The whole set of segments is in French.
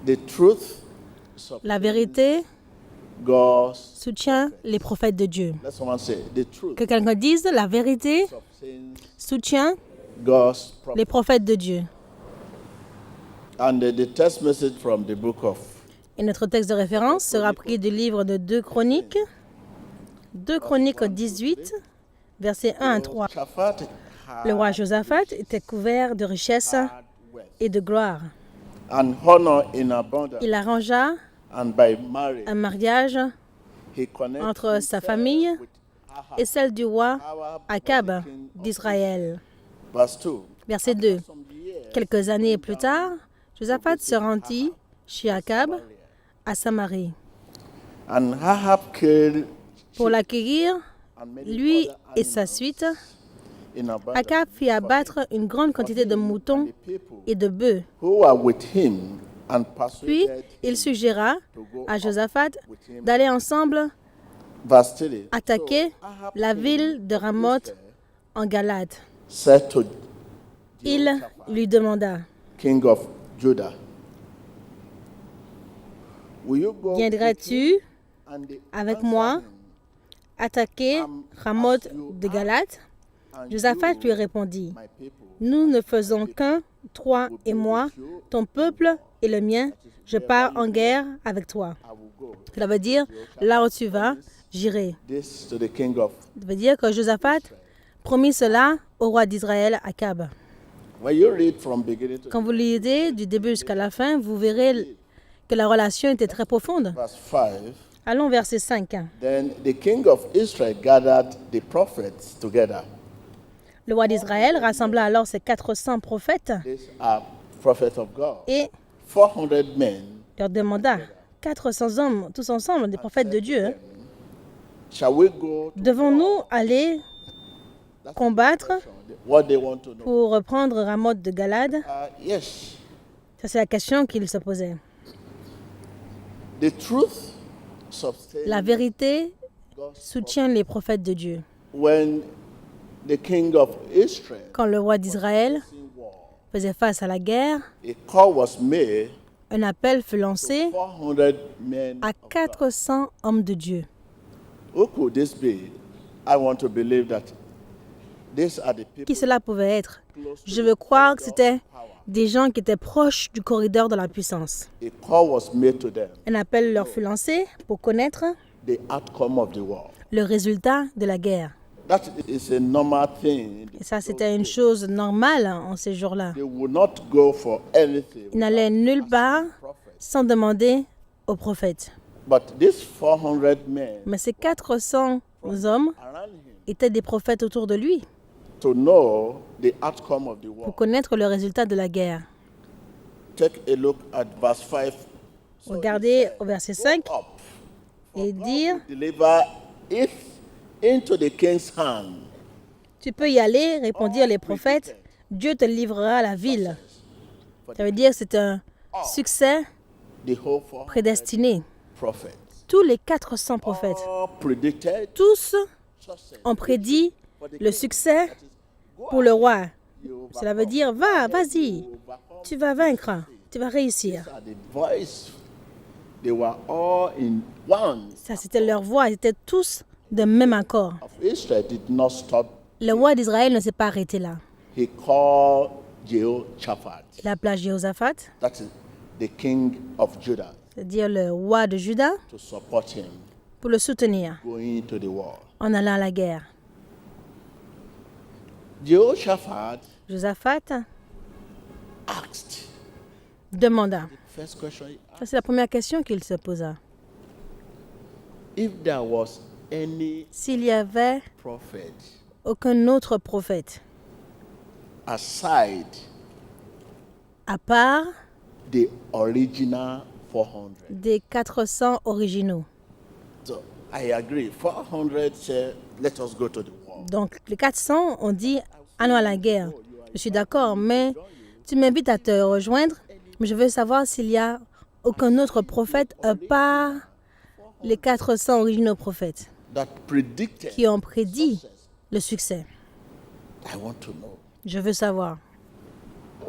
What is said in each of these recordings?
The truth La vérité God's soutient les prophètes de Dieu. let someone say the truth Que quelqu'un dise, la vérité substance soutient God's les prophètes de Dieu. and the text message from the book of Et notre texte de référence sera pris du livre de 2 Chroniques, 2 Chroniques 18, versets 1 à 3. Shaphat Le roi Josaphat était couvert de richesses et de gloire. and honor in abundance, Il arrangea and by marriage un mariage he connected entre sa famille et celle du roi Akab d'Israël. verse 2. Verset 2. Quelques années plus tard, Josaphat se rendit chez Akab à Samarie And Ahab killed pour l'accueillir, and made lui other et sa suite. in abundance. Akab fit abattre une grande quantité de moutons et de bœufs. Who were with him and Puis, persuaded il suggéra à Josaphat d'aller ensemble verse 3. attaquer la ville de Ramoth en Galade. Said to Il lui demanda, king of Judah, will you go viendrais-tu and they avec answered moi him, attaquer Ramoth de Galade? Josaphat lui répondit, my people, nous ne faisons qu'un, toi et moi, ton peuple et le mien, je pars en guerre avec toi. I will go. Cela veut dire, là où tu vas, j'irai. This to the king of. Ça veut dire que Josaphat promit cela au roi d'Israël, Akab. When you read from beginning to Quand vous lisez du début jusqu'à la fin, vous verrez que la relation était très profonde. verse 5, Allons verset 5. then the king of Israel gathered the prophets together. Le roi d'Israël rassembla alors ses 400 prophètes These are prophets of God. et 400 men. leur demanda, 400 hommes, tous ensemble, des prophètes de Dieu, hein, Shall we go to devons-nous aller combattre what they want to know? pour reprendre Ramoth de Galade? Yes. Ça, c'est la question qu'il se posait. The truth sustains La vérité God's soutient les prophètes de Dieu. when the king of Israel Quand le roi d'Israël in war, faisait face à la guerre, a call was made un appel fut lancé 400 men à of God. 400 hommes de Dieu. Who could this be? I want to believe that these are the people Qui cela pouvait être? Je veux croire que c'était des gens qui étaient proches du corridor de la puissance. a call was made to them, Un appel leur fut lancé pour connaître the outcome of the war. le résultat de la guerre. That is a normal thing. Et ça, c'était une chose normale en ces jours-là. They would not go for anything. Ils n'allaient nulle part sans demander aux prophètes. But these 400 men Mais ces 400 hommes around him étaient des prophètes autour de lui to know the outcome of the pour war. connaître le résultat de la guerre. Take a look at verse 5. Regardez au verset 5 Up. et dire, Deliver it into the king's hand. tu peux y aller, répondirent les prophètes, Dieu te livrera la ville. Ça veut dire que c'est un succès The whole 400 prédestiné. prophets. Tous les 400 prophètes, All predicted tous success. ont prédit le succès pour le roi. Cela veut dire, va, vas-y, tu vas vaincre, tu vas réussir. At the voice, they were all in one. Ça, c'était leur voix, ils étaient tous de même accord. Of Israel did not stop. Le roi d'Israël ne s'est pas arrêté là. He called Jehoshaphat, Il appela Jéhoshaphat, that is the king of Judah, c'est-à-dire le roi de Juda, to support him pour le soutenir going to the war. en allant à la guerre. Jehoshaphat Josaphat asked, demanda. first question, he Ça, asked, c'est la première question qu'il se posa. if there was any S'il y avait prophet aucun autre prophète, aside à part the original 400. des 400 originaux. So I agree. 400 said, let us go to the war. Donc, les 400 ont dit, allons à la guerre. Je suis d'accord, mais tu m'invites à te rejoindre, mais je veux savoir s'il y a aucun autre prophète à part les 400 originaux prophètes That predicted qui ont prédit le succès. I want to know. Je veux savoir.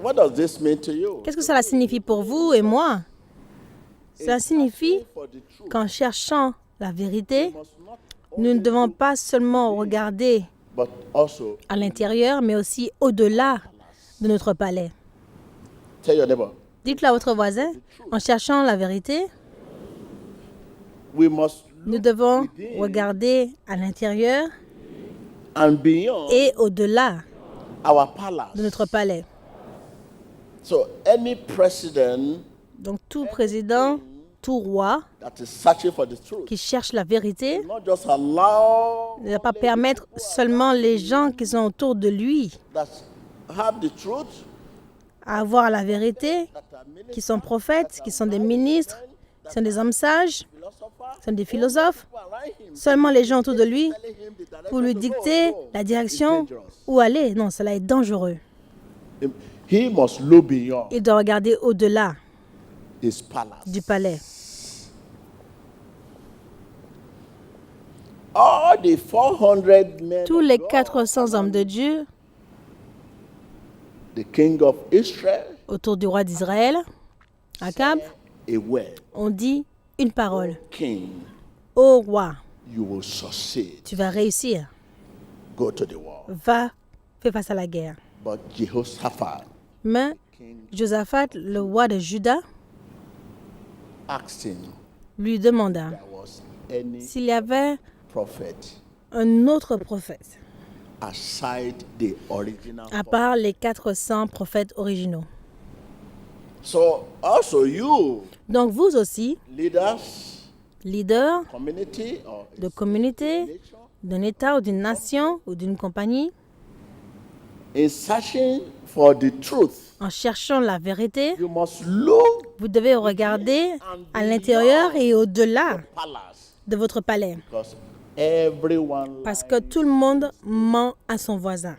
What does this mean to you? Qu'est-ce que cela signifie pour vous et moi? Cela signifie qu'en cherchant la vérité, nous ne devons pas seulement regarder but also à l'intérieur, mais aussi au-delà de notre palais. tell your neighbor, Dites-le à votre voisin, en cherchant la vérité, we must nous look devons within regarder à l'intérieur and beyond et au-delà our palace. de notre palais. So any president Donc tout président, tout roi that is searching for the truth qui cherche la vérité will not just allow ne va pas permettre seulement les gens qui sont autour de lui that have the truth, à avoir la vérité, that are qui sont prophètes, qui sont des ministres, qui sont des hommes sages, philosophers, qui sont des philosophes, who around him, seulement les gens autour de lui telling him the direction pour lui to go, dicter go. la It's direction dangerous. où aller. Non, cela est dangereux. He must look beyond Il doit regarder au-delà his palace. du palais. All the 400 men Tous of les God, 400 hommes de Dieu the king of Israel, autour du roi d'Israël, Akab, a word, ont dit une parole. king, Ô roi, you will succeed. tu vas réussir. Go to the war. Va, fais face à la guerre. But Jehoshaphat, Mais king, Josaphat, le roi de Juda, asked him lui demanda if there was any s'il y avait prophet un autre prophète, aside the original. à part les 400 prophètes originaux. So also you, Donc vous aussi, leaders, leaders community or de communauté, nation, d'un État ou d'une nation ou d'une compagnie, in searching for the truth, en cherchant la vérité, you must look vous devez regarder à l'intérieur et au-delà palace de votre palais. because everyone Parce que tout le monde ment à son voisin.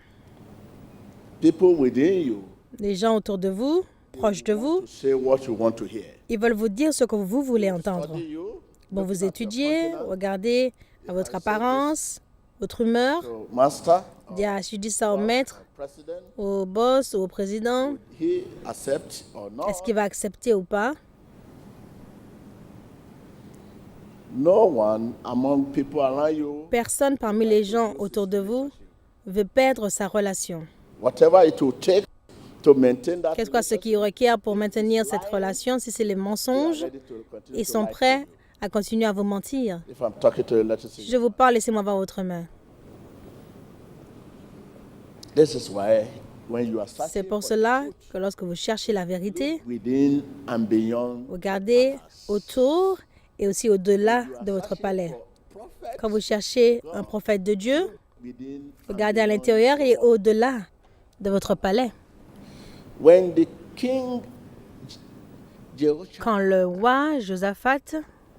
people within you Les gens autour de vous, proches de vous, to say what you want to hear. ils veulent vous dire ce que vous voulez entendre. Study you, Bon, vous étudiez, regardez à votre apparence, votre humeur. so master, Je dis ça au maître, president, au boss ou au président. he accept or not. Est-ce qu'il va accepter ou pas? No one among people around you, Personne parmi les gens autour de vous veut perdre sa relation. whatever it will take to maintain that, Qu'est-ce que ce qui requiert pour maintenir cette relation? Si c'est les mensonges, ready to continue ils to sont lie to prêts you. à continuer à vous mentir. If I'm talking to you, let us see. Je vous parle, laissez-moi voir votre main. This is why when you are C'est searching pour for cela que lorsque vous cherchez la vérité, within and beyond, regardez autour et aussi au-delà de votre palais. prophet, Quand vous cherchez un prophète de Dieu, within regardez à l'intérieur et au-delà de votre palais. when the king Jehoshaphat Quand le roi Josaphat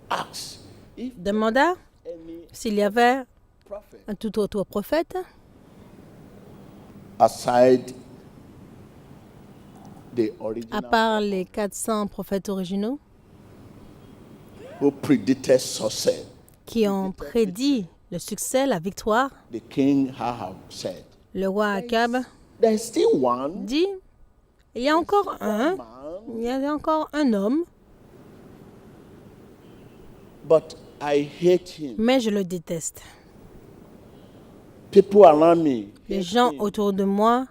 asks if demanda any s'il y avait prophet un tout autre prophète, aside the à original part les 400 prophètes originaux who predicted success, qui ont prédit le succès, la victoire, the king Ahab said, le roi Akab there's still one dit, il y a encore un, man, il y a encore un homme, but I hate him. mais je le déteste. People around me, Les hate gens him. autour de moi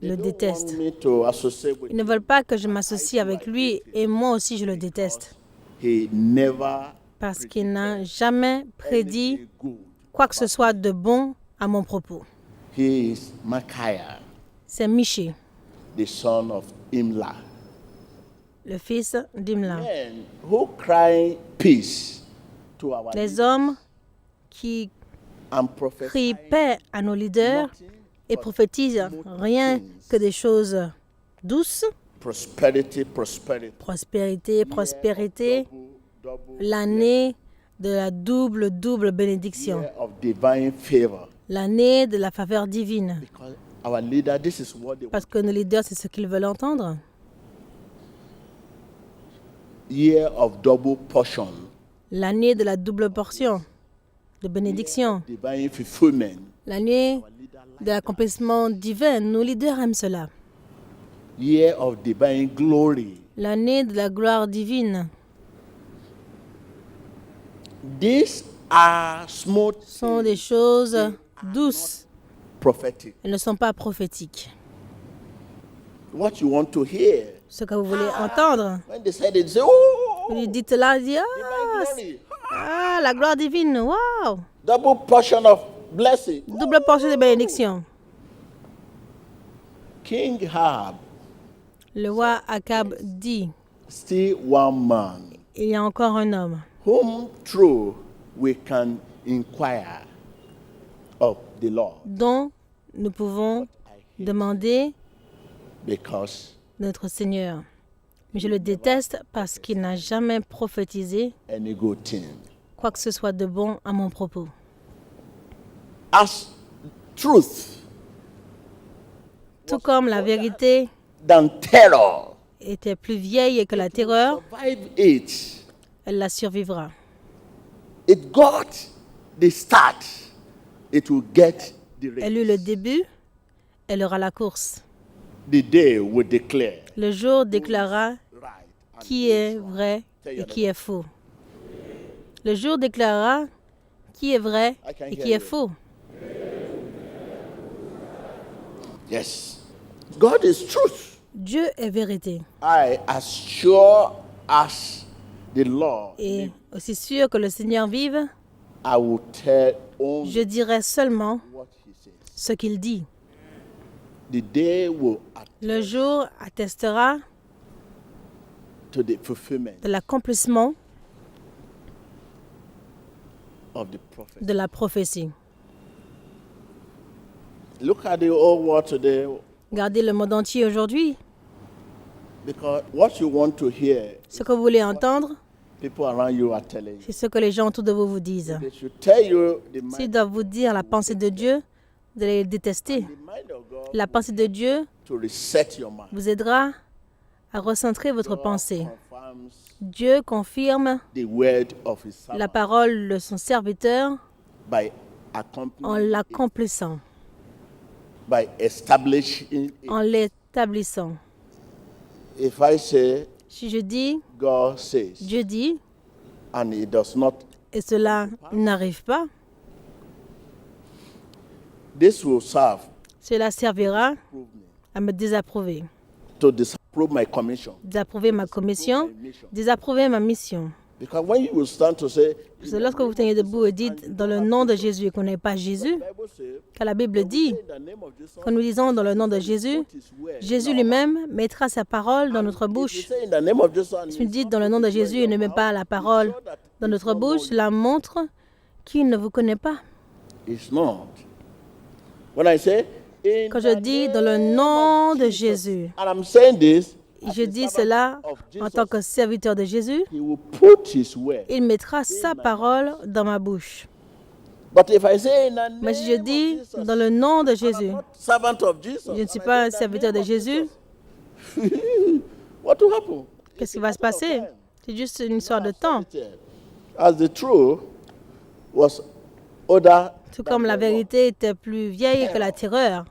They le don't détestent. want me to associate with Ils ne veulent pas que je m'associe avec lui et moi aussi je le déteste He never parce qu'il n'a jamais prédit anything good. quoi que ce soit de bon à mon propos. He is Micaiah, C'est Miché, the son of Imlah. le fils d'Imla. Men who cry peace to our Les leaders hommes qui and prophesy crient paix à nos leaders et prophétisent rien que des choses douces, prosperity, prosperity. prospérité, prospérité, Double l'année de la double bénédiction, year of divine favor. l'année de la faveur divine. Because our leader, this is what they want. Parce que nos leaders, c'est ce qu'ils veulent entendre. Year of double portion. L'année de la double portion, de bénédiction, Divine fulfillment. l'année de l'accomplissement divin. Nos leaders aiment cela. Year of divine glory. L'année de la gloire divine. These are smooth, sont des choses douces. prophetic. Elles ne sont pas prophétiques. What you want to hear. Ce que vous voulez entendre, When they said it, say, oh, vous lui dites là, vous dites, divine glory. la gloire divine, waouh, Double portion of blessing. double portion de bénédiction. King Ahab, Le roi Akab dit, still one man, il y a encore un homme whom through we can inquire of the Lord, dont nous pouvons demander because notre Seigneur. Mais je le déteste parce qu'il n'a jamais prophétisé any good thing. quoi que ce soit de bon à mon propos. As truth Tout comme la vérité than terror, était plus vieille que la terreur, survive it. elle la survivra. It got the start. It will get the Elle race. eut le début, elle aura la course. The day will declare Le jour déclarera right and qui est vrai et qui est faux. Le jour déclarera qui est vrai et qui est faux. yes. God is truth. Dieu est vérité. As sure as the Lord, Et aussi sûr que le Seigneur vive, I will tell only je dirai seulement what He says. ce qu'il dit. The day will Le jour attestera to the fulfillment de l'accomplissement of the prophet. de la prophétie. Look at the whole world today, Regardez le monde entier aujourd'hui. because what you want to hear, Ce que vous voulez entendre, people around you are telling you. c'est ce que les gens autour de vous vous disent. They should tell you the mind, S'ils doivent vous dire la pensée de Dieu, vous allez le détester. the mind of God La pensée de Dieu to reset your mind. vous aidera à recentrer votre God pensée. confirms Dieu confirme the word of His la servant parole de son serviteur by en accompanying it, l'accomplissant, by establishing it. en l'établissant. If I say Si je dis, God says, Dieu dit, and it does not, et cela n'arrive pas, this will serve cela servira prove me, à me désapprouver. to disapprove my commission. Désapprouver ma commission, désapprouver ma mission. Because when you will stand to say, Parce que lorsque vous tenez debout et dites dans le nom de Jésus et qu'on n'est pas Jésus, the Bible says, car la Bible dit, in the name of Jesus, quand nous disons dans le nom de Jésus, put His word. Jésus lui-même mettra sa parole dans notre If you bouche. say in the name of Jesus, and Si vous dites dans le nom de Jésus et ne met pas la parole dans notre bouche, cela montre qu'il ne vous connaît pas. it's not. When I say, in Quand je the dis dans le name nom of de Jesus, Jésus, and I'm saying this, as je a dis servant cela of en Jesus, tant que serviteur de Jésus, He will put His word. il mettra sa parole dans ma bouche. But if I say in the name Mais si je of dis Jesus, dans le nom de and I'm Jésus, not servant of Jesus, je ne suis and I pas un say in the serviteur name de of Jésus, Jesus, what will happen? qu'est-ce qui va se passer? C'est juste une histoire de temps. As the truth was older, Tout comme la vérité était plus vieille que la terreur,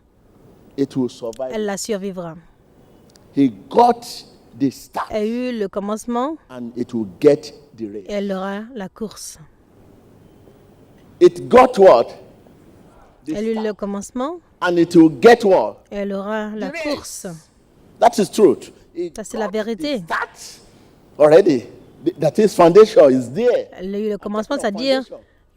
it will survive. elle la survivra. He got the start, Elle eut le commencement and it will get the race. et elle aura la course. It got what? The Elle eut le start, commencement and it will get what? et elle aura la course. That is truth. It Ça, c'est la got vérité. the start already. That is foundation is there. Elle a eu le commencement, c'est-à-dire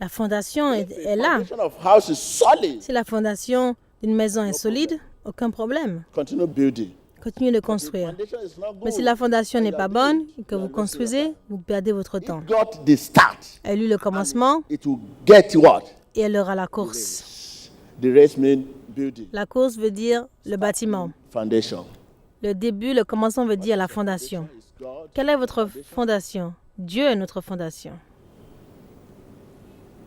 la fondation est là. Foundation of house is solid. Si la fondation d'une maison est solide, aucun problème. Continue building. Continuez de construire. Foundation is not Mais si good. la fondation n'est pas bonne et que vous construisez, vous perdez votre temps. It got the start. Elle eut le commencement It will get what? et elle aura la course. The race means building. La course veut dire le bâtiment. Foundation. Le début, le commencement veut dire la fondation. Is God. Quelle est votre fondation? Dieu est notre fondation.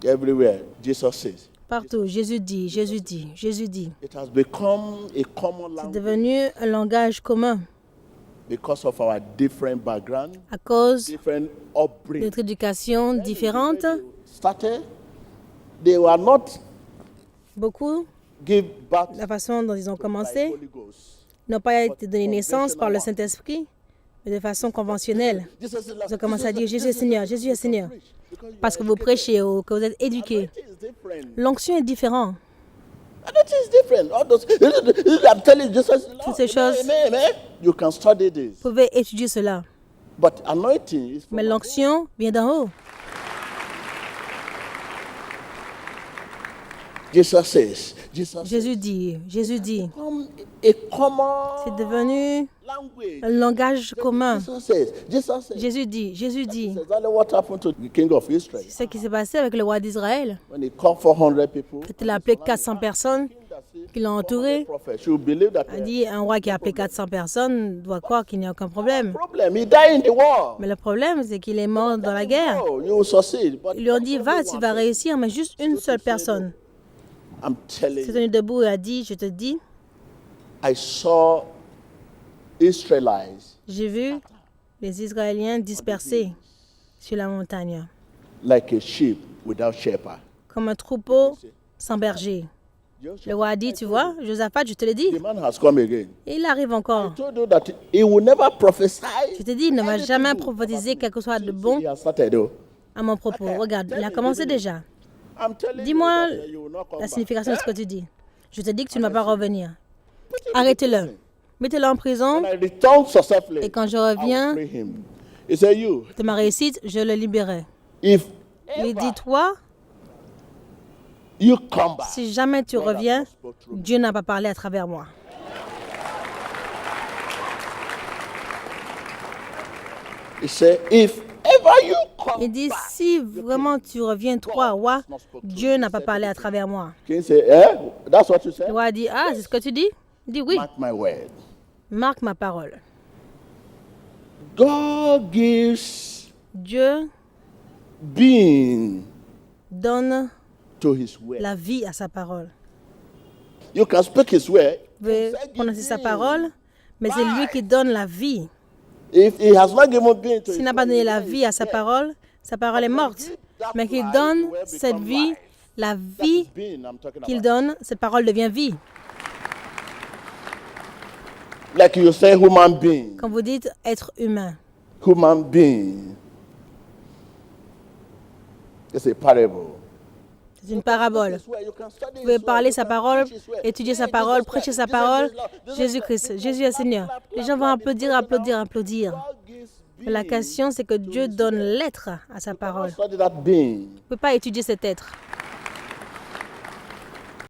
Everywhere, Jesus says. Partout, Jésus dit, Jésus dit, Jésus dit. It has become a common C'est language devenu un langage commun because of our different background, à cause different de upbringing. notre éducation différente. Started, they were not Beaucoup, give birth la façon dont ils ont by commencé, Holy Ghost. n'ont pas été donnés naissance par le Saint-Esprit, Mais de façon conventionnelle, Jesus is Lord. ils ont commencé à dire Jésus est Seigneur, Jésus est Seigneur. Parce que vous prêchez ou que vous êtes éduqués. Anointing is different. L'onction est différente. Anointing is different. All those, I'm telling you, Jesus is Lord. Toutes ces choses. Amen, amen. You can study this. Vous pouvez étudier cela. But anointing is from Mais l'onction vient d'en haut. Jesus says, Jésus dit, come a common c'est devenu language. un langage commun. Jesus says, Jésus dit, That's exactly what happened to the king of Israel. c'est ce qui s'est passé avec le roi d'Israël. When he called 400 people, Quand il a appelé 400 personnes qui l'ont entouré, prophet, you believe that a dit un roi qui a appelé 400 personnes doit croire qu'il n'y a aucun problème. problem. He died in the war. Mais le problème, c'est qu'il est mort dans la guerre. Oh, you will succeed. But Ils lui ont dit, va, tu vas réussir, mais juste une seule personne I'm telling s'est you, tenu debout et a dit, je te dis, I saw Israelites j'ai vu les Israéliens dispersés sur la montagne, like a sheep without shepherd. comme un troupeau sans berger. Le roi a dit, tu vois, Josaphat, je te l'ai dit, The man has come again. et il arrive encore. I told you that he will never prophesy. Je te dis, il ne va jamais prophétiser quelque chose de bon He has started. Oh. à mon propos. Regarde, il a commencé déjà. I'm telling Dis-moi you that you will not come la back. signification de ce que tu dis. Je te dis que tu ne vas pas revenir. Arrêtez-le. Mettez-le en prison When I return successfully, et quand je I will reviens free him. He said, you, de ma réussite, je le libérerai. if Il ever dit, toi, you come back, si jamais tu reviens, Dieu n'a pas parlé à travers moi. he said, if ever you come Il dit, back, si vraiment tu reviens, toi, roi, Dieu n'a pas parlé à travers moi. King say, eh? That's what you Le said? roi dit, ah, c'est ce que tu dis? Il dit, oui, Mark my word. marque ma parole. God gives Dieu being donne to his word. la vie à sa parole. You can speak his word. Vous pouvez prononcer sa parole, mais c'est lui qui donne la vie. If he has not given being to S'il his n'a pas word, donné la vie à sa parole est morte. Mais qu'il donne cette vie, la vie being I'm talking qu'il about. donne, cette parole devient vie. Like you say human being. Quand vous dites être humain, Human being. It's a parable. c'est une parabole. Vous pouvez parler sa parole, étudier sa parole, prêcher sa parole. Jésus-Christ, Jésus est Seigneur. Les gens vont applaudir, applaudir, applaudir. Mais la question, c'est que Dieu donne l'être à sa parole. Vous Study that being. ne pouvez pas étudier cet être.